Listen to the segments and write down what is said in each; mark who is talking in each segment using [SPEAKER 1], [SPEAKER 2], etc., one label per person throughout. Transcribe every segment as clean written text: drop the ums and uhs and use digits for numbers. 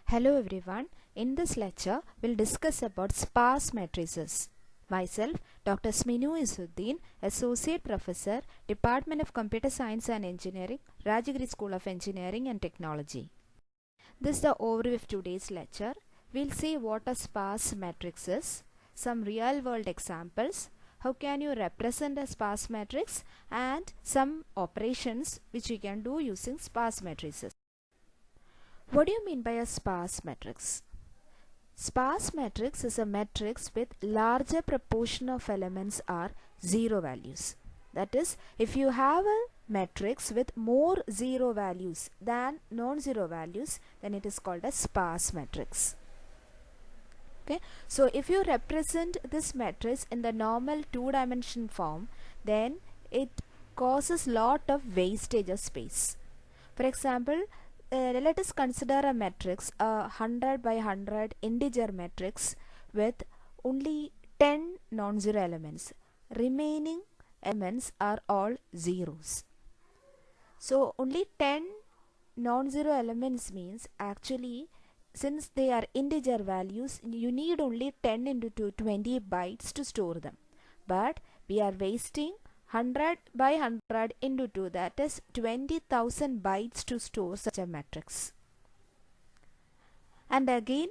[SPEAKER 1] Hello everyone. In this lecture, we'll discuss about sparse matrices. Myself, Dr. Sminu Isuddin, Associate Professor, Department of Computer Science and Engineering, Rajagiri School of Engineering and Technology. This is the overview of today's lecture. We'll see what a sparse matrix is, some real-world examples, how can you represent a sparse matrix, and some operations which you can do using sparse matrices. What do you mean by a sparse matrix? Sparse matrix is a matrix with larger proportion of elements are zero values. That is, if you have a matrix with more zero values than non-zero values, then it is called a sparse matrix. Okay, so if you represent this matrix in the normal two-dimensional form, then it causes lot of wastage of space. For example, let us consider a matrix, a 100 by 100 integer matrix with only 10 non-zero elements. Remaining elements are all zeros. So only 10 non-zero elements means actually, since they are integer values, you need only 10 into 20 bytes to store them. But we are wasting 100 by 100 into 2, that is 20,000 bytes to store such a matrix. And again,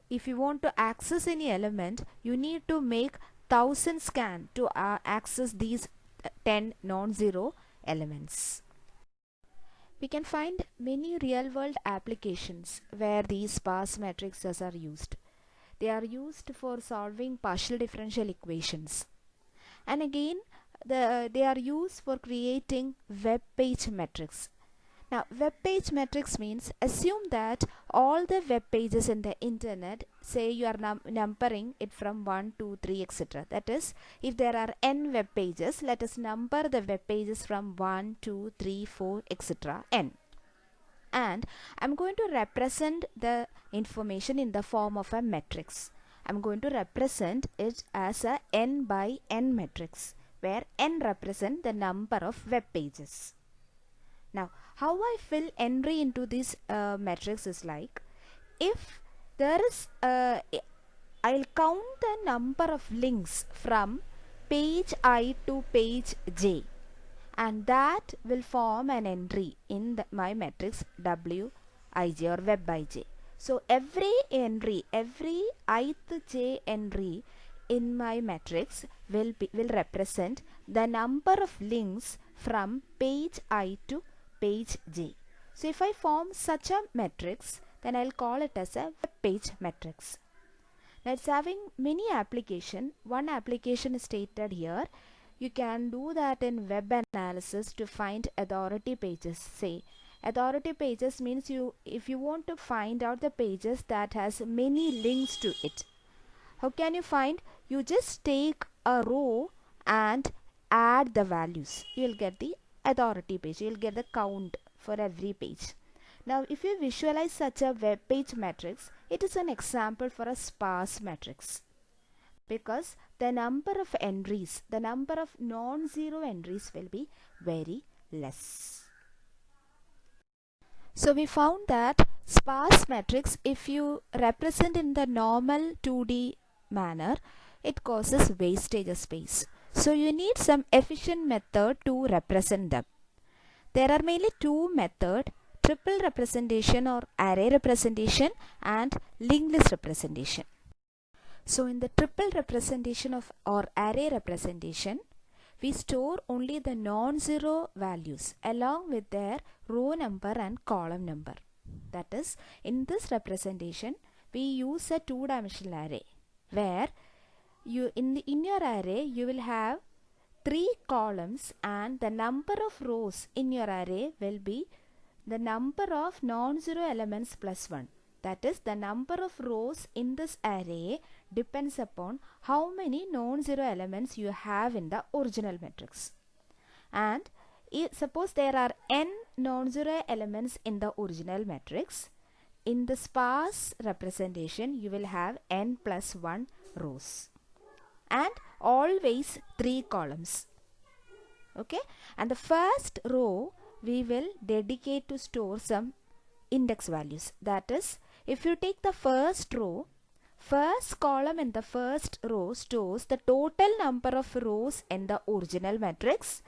[SPEAKER 1] if you want to access any element, you need to make 1000 scan to access these 10 non-zero elements. We can find many real-world applications where these sparse matrices are used. They are used for solving partial differential equations. And again, they are used for creating web page metrics. Now, web page metrics means assume that all the web pages in the internet, say you are numbering it from 1, 2, 3, etc. That is, if there are n web pages, let us number the web pages from 1, 2, 3, 4, etc. n. And I'm going to represent the information in the form of a matrix. I'm going to represent it as a n by n matrix, where n represent the number of web pages. Now, how I fill entry into this matrix is like, if there is, I'll count the number of links from page I to page j, and that will form an entry in my matrix wij or webij. So every entry, every ith j entry in my matrix will represent the number of links from page I to page j. So if I form such a matrix, then I'll call it as a web page matrix. Now it's having many applications. One application is stated here. You can do that in web analysis to find authority pages. Say authority pages means if you want to find out the pages that has many links to it. How can you find? You just take a row and add the values. You will get the authority page. You will get the count for every page. Now, if you visualize such a web page matrix, it is an example for a sparse matrix, because the number of entries, the number of non-zero entries will be very less. So we found that sparse matrix, if you represent in the normal 2D manner, it causes wastage of space. So you need some efficient method to represent them. There are mainly two methods: triple representation or array representation and linked list representation. So in the triple representation or array representation, we store only the non-zero values along with their row number and column number. That is, in this representation, we use a two-dimensional array where in your array you will have 3 columns, and the number of rows in your array will be the number of non-zero elements plus 1. That is, the number of rows in this array depends upon how many non-zero elements you have in the original matrix. And suppose there are n non-zero elements in the original matrix, in the sparse representation you will have n plus 1 rows and always 3 columns. Okay, and the first row we will dedicate to store some index values. That is, if you take the first row, first column in the first row stores the total number of rows in the original matrix.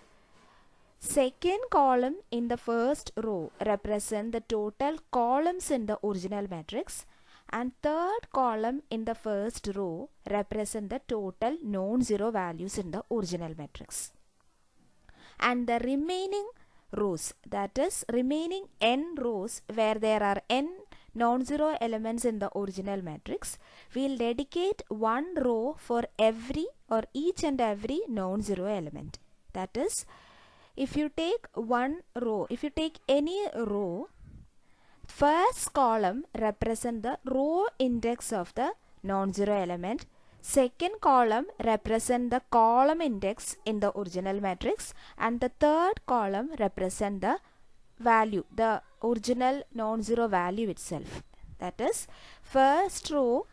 [SPEAKER 1] Second column in the first row represent the total columns in the original matrix, and third column in the first row represent the total non-zero values in the original matrix. And the remaining rows, that is remaining n rows where there are n non-zero elements in the original matrix, we'll dedicate one row for every or each and every non-zero element. That is, if you take one row, if you take any row, first column represent the row index of the non-zero element, second column represent the column index in the original matrix, and the third column represent the value, the original non-zero value itself. That is, first row,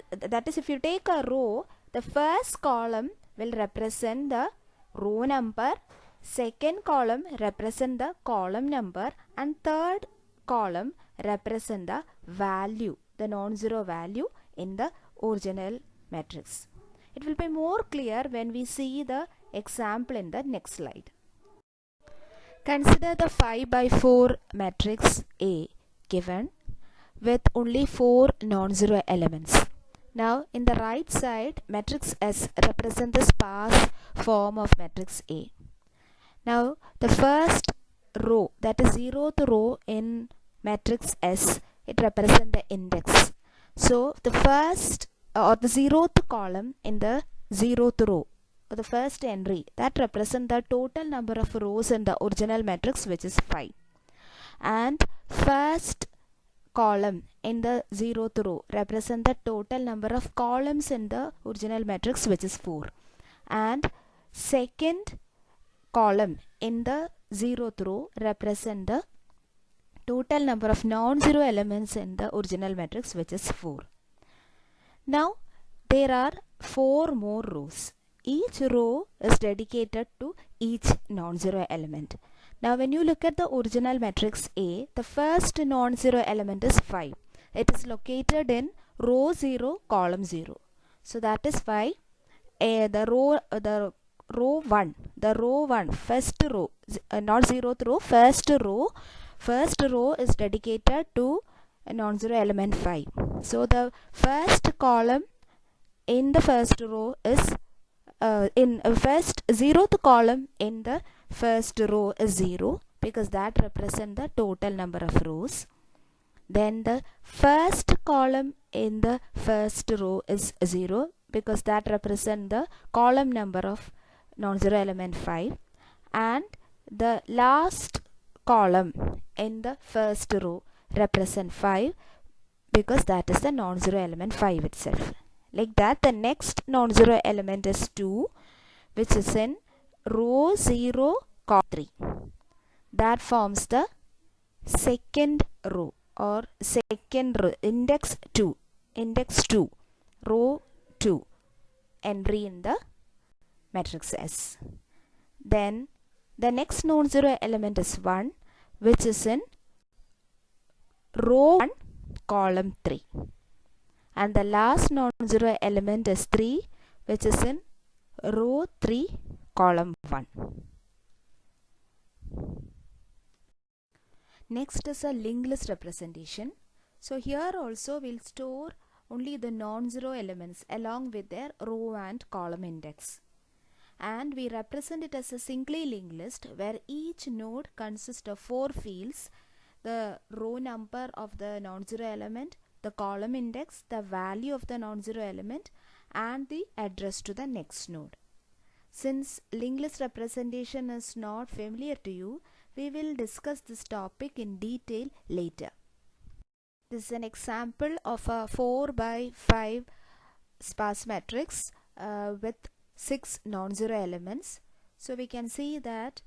[SPEAKER 1] that is if you take a row, the first column will represent the row number, second column represent the column number, and third column represent the value, the non-zero value in the original matrix. It will be more clear when we see the example in the next slide. Consider the 5 by 4 matrix A given with only 4 non-zero elements. Now in the right side, matrix S represents the sparse form of matrix A. Now the first row, that is 0th row in matrix S, it represents the index. So the first or the 0th column in the 0th row, or the first entry, that represents the total number of rows in the original matrix, which is 5. And first column in the 0th row represents the total number of columns in the original matrix, which is 4. And second column in the 0th row represent the total number of non-zero elements in the original matrix, which is 4. Now there are 4 more rows. Each row is dedicated to each non-zero element. Now when you look at the original matrix A, the first non-zero element is 5. It is located in row 0, column 0. So that is why the row 1, first row, not 0th row, first row is dedicated to a non-zero element 5. So the first column in the first row is first 0th column in the first row is 0, because that represents the total number of rows. Then the first column in the first row is 0, because that represents the column number of non-zero element 5. And the last column in the first row represent 5, because that is the non-zero element 5 itself. Like that, the next non-zero element is 2, which is in row 0, column 3. That forms the second row, or second row, index 2, row 2 entry in the matrix S. Then the next non-zero element is 1, which is in row 1, column 3. And the last non-zero element is 3, which is in row 3, column 1. Next is a linked list representation. So here also we'll store only the non-zero elements along with their row and column index. And we represent it as a singly linked list where each node consists of 4 fields: the row number of the non-zero element, the column index, the value of the non-zero element, and the address to the next node. Since linked list representation is not familiar to you, we will discuss this topic in detail later. This is an example of a 4 by 5 sparse matrix with 6 non-zero elements. So we can see that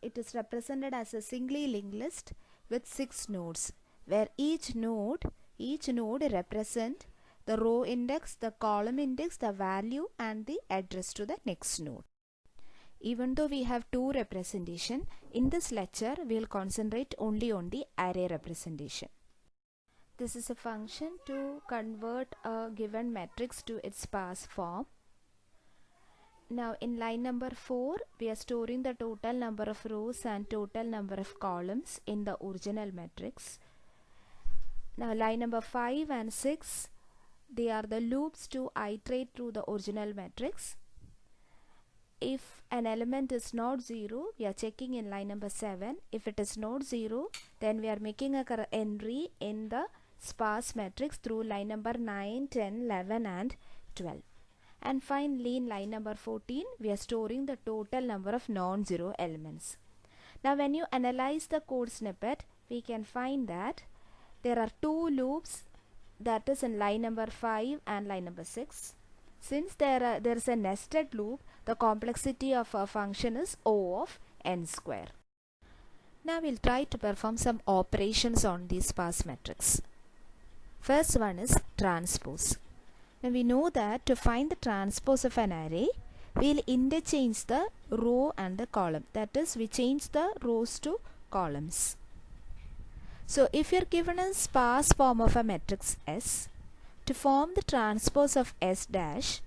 [SPEAKER 1] it is represented as a singly linked list with 6 nodes, where each node represent the row index, the column index, the value, and the address to the next node. Even though we have two representation, in this lecture we will concentrate only on the array representation. This is a function to convert a given matrix to its sparse form. Now in line number 4, we are storing the total number of rows and total number of columns in the original matrix. Now line number 5 and 6, they are the loops to iterate through the original matrix. If an element is not 0, we are checking in line number 7. If it is not 0, then we are making a entry in the sparse matrix through line number 9, 10, 11 and 12. And finally in line number 14, we are storing the total number of non-zero elements. Now when you analyze the code snippet, we can find that there are two loops, that is in line number 5 and line number 6. Since there is a nested loop, the complexity of a function is O of n square. Now we'll try to perform some operations on the sparse matrix. First one is transpose. Now we know that to find the transpose of an array, we'll interchange the row and the column. That is, we change the rows to columns. So if you're given a sparse form of a matrix S, to form the transpose of S dash,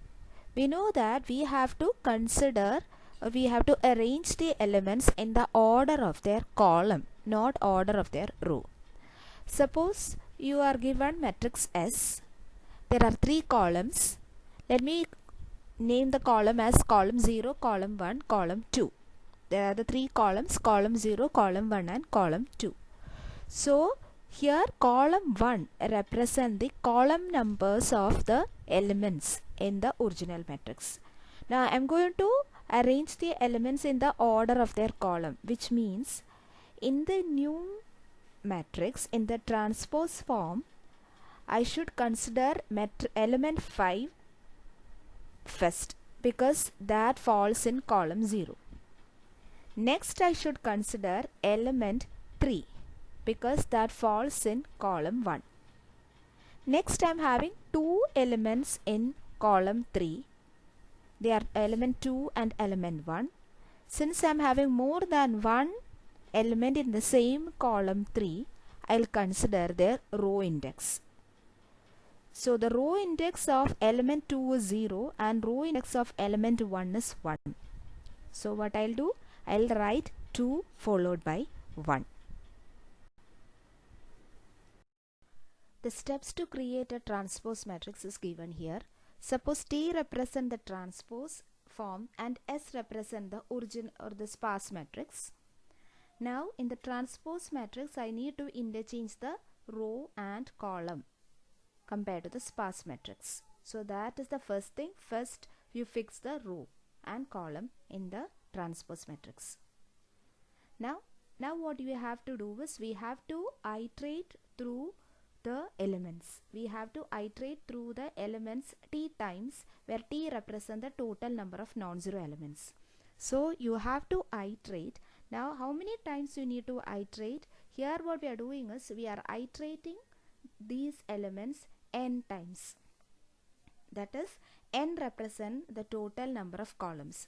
[SPEAKER 1] we know that we have to consider, we have to arrange the elements in the order of their column, not order of their row. Suppose you are given matrix S. There are 3 columns. Let me name the column as column 0, column 1, column 2. There are the 3 columns, column 0, column 1 and column 2. So here column 1 represent the column numbers of the elements in the original matrix. Now I am going to arrange the elements in the order of their column, which means in the new matrix, in the transpose form, I should consider element 5 first because that falls in column 0. Next I should consider element 3 because that falls in column 1. Next I am having 2 elements in column 3. They are element 2 and element 1. Since I am having more than one element in the same column 3, I will consider their row index. So the row index of element 2 is 0 and row index of element 1 is 1. So what I'll do? I'll write 2 followed by 1. The steps to create a transpose matrix is given here. Suppose T represent the transpose form and S represent the origin or the sparse matrix. Now in the transpose matrix, I need to interchange the row and column compared to the sparse matrix. So that is the first thing. First you fix the row and column in the transpose matrix. Now what we have to do is we have to iterate through the elements. We have to iterate through the elements T times, where T represent the total number of non-zero elements. So you have to iterate. Now how many times you need to iterate? Here what we are doing is we are iterating these elements n times. That is, n represent the total number of columns.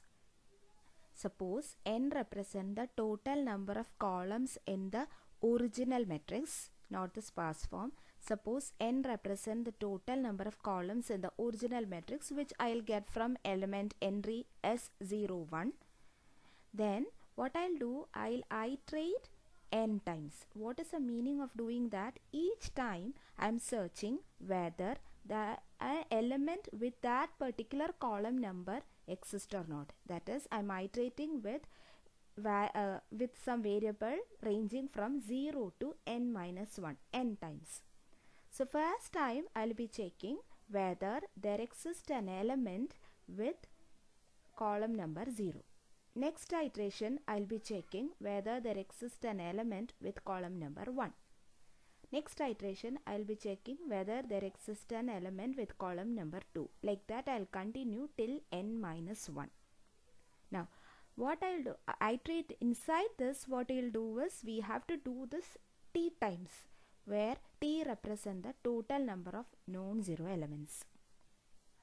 [SPEAKER 1] Suppose n represent the total number of columns in the original matrix, not the sparse form. Suppose n represent the total number of columns in the original matrix, which I'll get from element entry S01. Then what I'll do, I'll iterate n times. What is the meaning of doing that? Each time I'm searching whether the element with that particular column number exists or not. That is, I'm iterating with some variable ranging from 0 to n minus 1, n times. So first time I'll be checking whether there exists an element with column number 0. Next iteration I'll be checking whether there exists an element with column number 1. Next iteration I'll be checking whether there exists an element with column number 2. Like that I'll continue till n minus 1. Now what I'll do, iterate inside this, what I'll do is we have to do this T times, where T represent the total number of non-zero elements.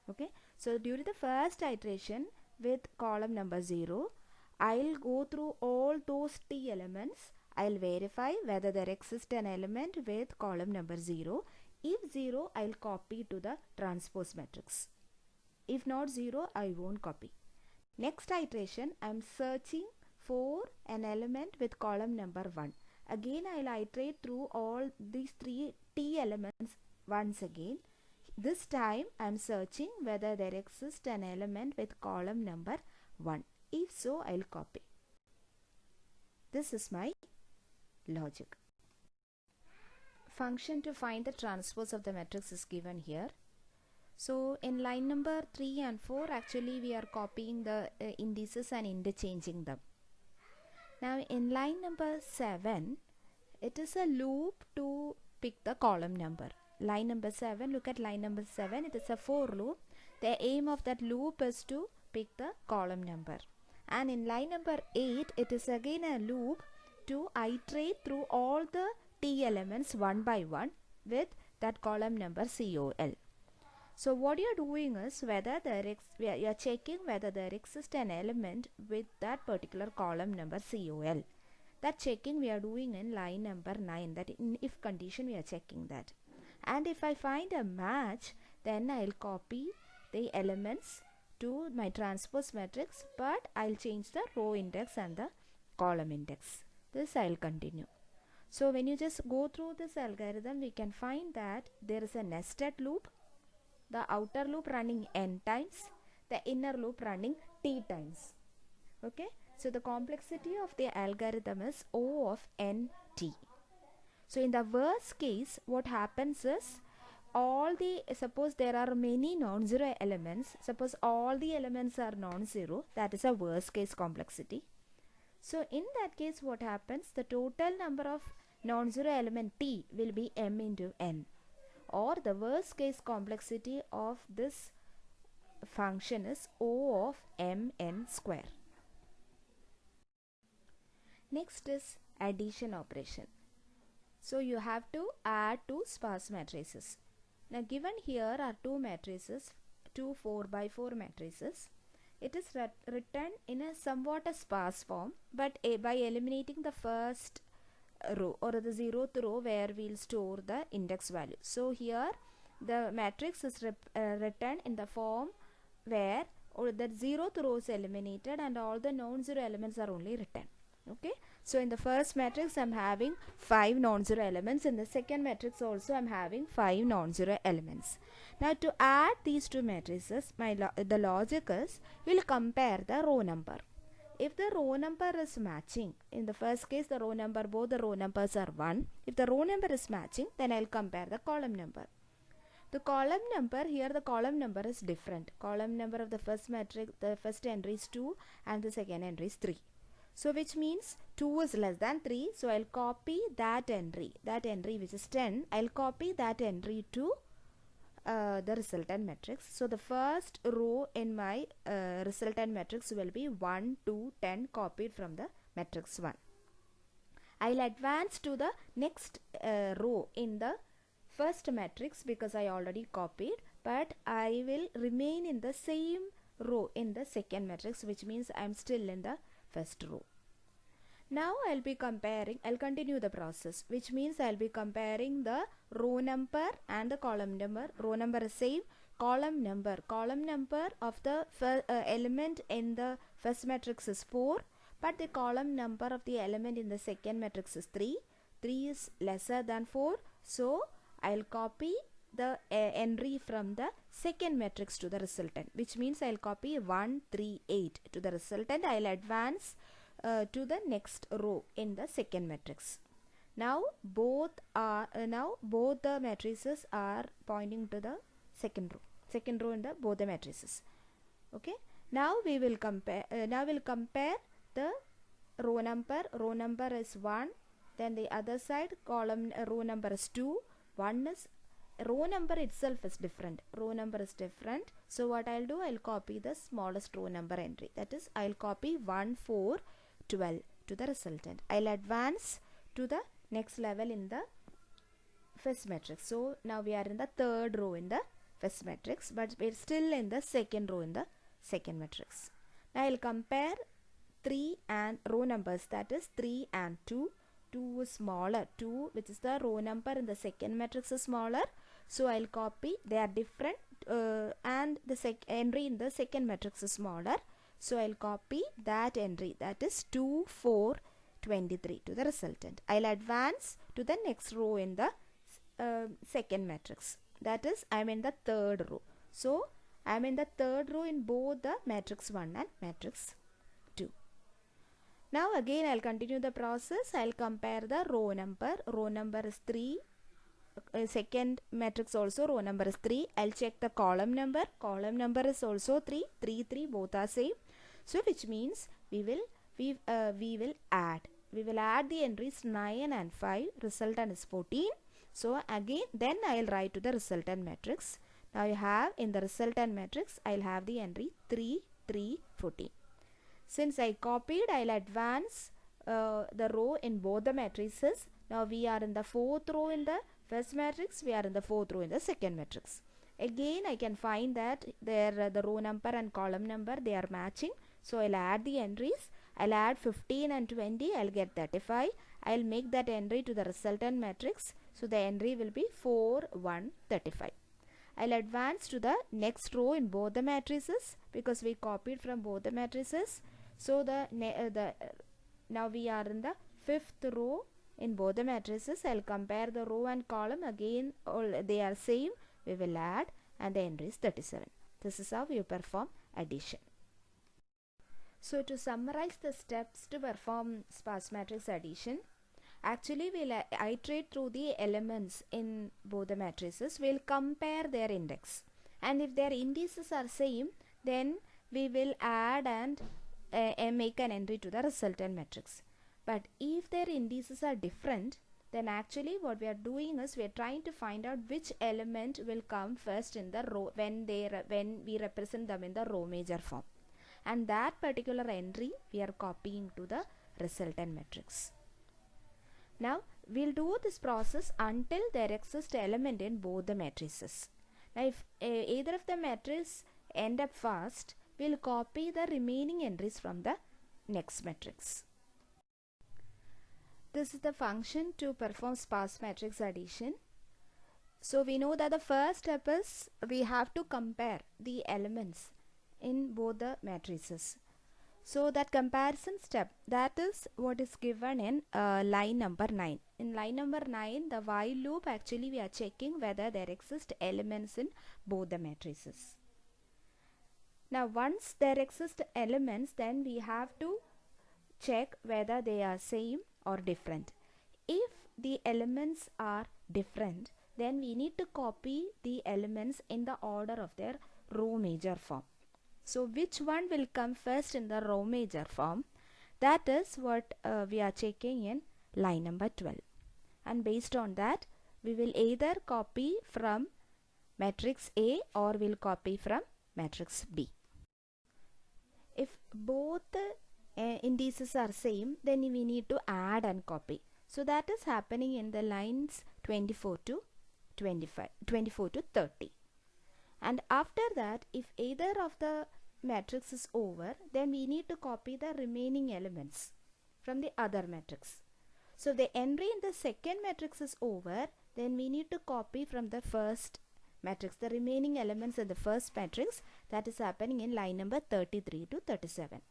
[SPEAKER 1] Okay, so during the first iteration with column number 0, I'll go through all those T elements. I'll verify whether there exists an element with column number 0. If 0, I'll copy to the transpose matrix. If not 0, I won't copy. Next iteration, I'm searching for an element with column number 1. Again, I'll iterate through all these 3 T elements once again. This time, I'm searching whether there exists an element with column number 1. If so, I'll copy. This is my logic. Function to find the transpose of the matrix is given here. So in line number 3 and 4, actually we are copying the indices and interchanging them. Now in line number 7, it is a loop to pick the column number. Line number 7, look at line number 7, it is a for loop. The aim of that loop is to pick the column number. And in line number 8, it is again a loop to iterate through all the T elements one by one with that column number COL. So what you are doing is whether you are checking whether there exists an element with that particular column number COL. That checking we are doing in line number 9, that in if condition we are checking that. And if I find a match, then I'll copy the elements to my transpose matrix, but I'll change the row index and the column index. This I'll continue. So when you just go through this algorithm, we can find that there is a nested loop, the outer loop running n times, the inner loop running t times. Okay, so the complexity of the algorithm is O of nt. So in the worst case, what happens is suppose there are many non-zero elements, suppose all the elements are non-zero, that is a worst case complexity. So in that case, what happens, the total number of non-zero element t will be m into n, or the worst case complexity of this function is O of mn square. Next is addition operation. So you have to add two sparse matrices. Now given here are two matrices, two 4 by 4 matrices. It is written in a somewhat a sparse form, but by eliminating the first row or the 0th row where we'll store the index value. So here the matrix is written in the form where the 0th row is eliminated and all the non-zero elements are only written. Okay, so in the first matrix I'm having 5 non-zero elements. In the second matrix also I'm having 5 non-zero elements. Now to add these two matrices, the logic is we'll compare the row number. If the row number is matching, in the first case the row number, both the row numbers are 1. If the row number is matching, then I'll compare the column number. The column number, here the column number is different. Column number of the first matrix, the first entry is 2 and the second entry is 3. So which means 2 is less than 3. So I'll copy that entry which is 10. I'll copy that entry to the resultant matrix. So the first row in my resultant matrix will be 1, 2, 10 copied from the matrix 1. I'll advance to the next row in the first matrix because I already copied, but I will remain in the same row in the second matrix, which means I'm still in the first row. Now I'll continue the process, which means I'll be comparing the row number and the column number. Row number is same, column number of the element in the first matrix is 4, but the column number of the element in the second matrix is 3. 3 is lesser than 4, so I'll copy the entry from the second matrix to the resultant, which means I'll copy 1, 3, 8 to the resultant. I'll advance to the next row in the second matrix. Now both the matrices are pointing to the second row in the both the matrices. Okay, now we will compare the row number is 1, then the other side column row number is 2. One is row number itself is different, so what I'll do, I'll copy the smallest row number entry, that is I'll copy 1, 4, 12 to the resultant. I'll advance to the next level in the first matrix. So now we are in the third row in the first matrix, but we're still in the second row in the second matrix. Now I'll compare 3 and row numbers, that is 3 and 2. 2 is smaller. 2, which is the row number in the second matrix, is smaller. So I'll copy, they are different, and the entry in the second matrix is smaller. So I'll copy that entry, that is 2, 4, 23 to the resultant. I'll advance to the next row in the second matrix, that is I'm in the third row. So I'm in the third row in both the matrix 1 and matrix 2. Now again I'll continue the process. I'll compare the row number. Row number is 3. Second matrix also row number is 3. I'll check the column number. Column number is also 3. 3, 3 both are same. So which means we will add. We will add the entries 9 and 5. Resultant is 14. So again then I'll write to the resultant matrix. Now you have in the resultant matrix I'll have the entry 3, 3, 14. Since I copied, I'll advance the row in both the matrices. Now we are in the fourth row in the first matrix, we are in the fourth row in the second matrix. Again I can find that the row number and column number, they are matching. So I'll add the entries. I'll add 15 and 20, I'll get 35. I'll make that entry to the resultant matrix. So the entry will be 4, 1, 35. I'll advance to the next row in both the matrices because we copied from both the matrices. So now we are in the fifth row in both the matrices. I'll compare the row and column. Again all they are same. We will add and the entry is 37. This is how you perform addition. So to summarize the steps to perform sparse matrix addition, actually we'll iterate through the elements in both the matrices. We'll compare their index, and if their indices are same, then we will add and make an entry to the resultant matrix. But if their indices are different, then actually what we are doing is we are trying to find out which element will come first in the row when we represent them in the row major form, and that particular entry we are copying to the resultant matrix. Now we'll do this process until there exists element in both the matrices. Now if either of the matrices end up fast, we'll copy the remaining entries from the next matrix. This is the function to perform sparse matrix addition. So we know that the first step is we have to compare the elements in both the matrices. So that comparison step, that is what is given in line number 9. In line number 9, the while loop, actually we are checking whether there exist elements in both the matrices. Now once there exist elements, then we have to check whether they are same or different. If the elements are different, then we need to copy the elements in the order of their row major form. So which one will come first in the row major form? That is what we are checking in line number 12. And based on that, we will either copy from matrix A or will copy from matrix B. If both indices are same, then we need to add and copy. So that is happening in the lines 24 to 25, 24 to 30. And after that, if either of the matrix is over, then we need to copy the remaining elements from the other matrix. So if the entry in the second matrix is over, then we need to copy from the first matrix the remaining elements in the first matrix. That is happening in line number 33 to 37.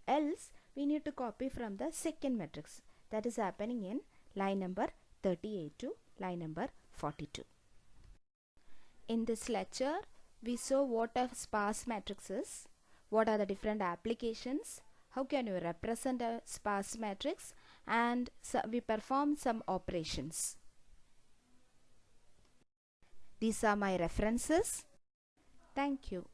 [SPEAKER 1] Else we need to copy from the second matrix. That is happening in line number 38 to line number 42. In this lecture, we saw what a sparse matrix is, what are the different applications, how can you represent a sparse matrix, and so we performed some operations. These are my references. Thank you.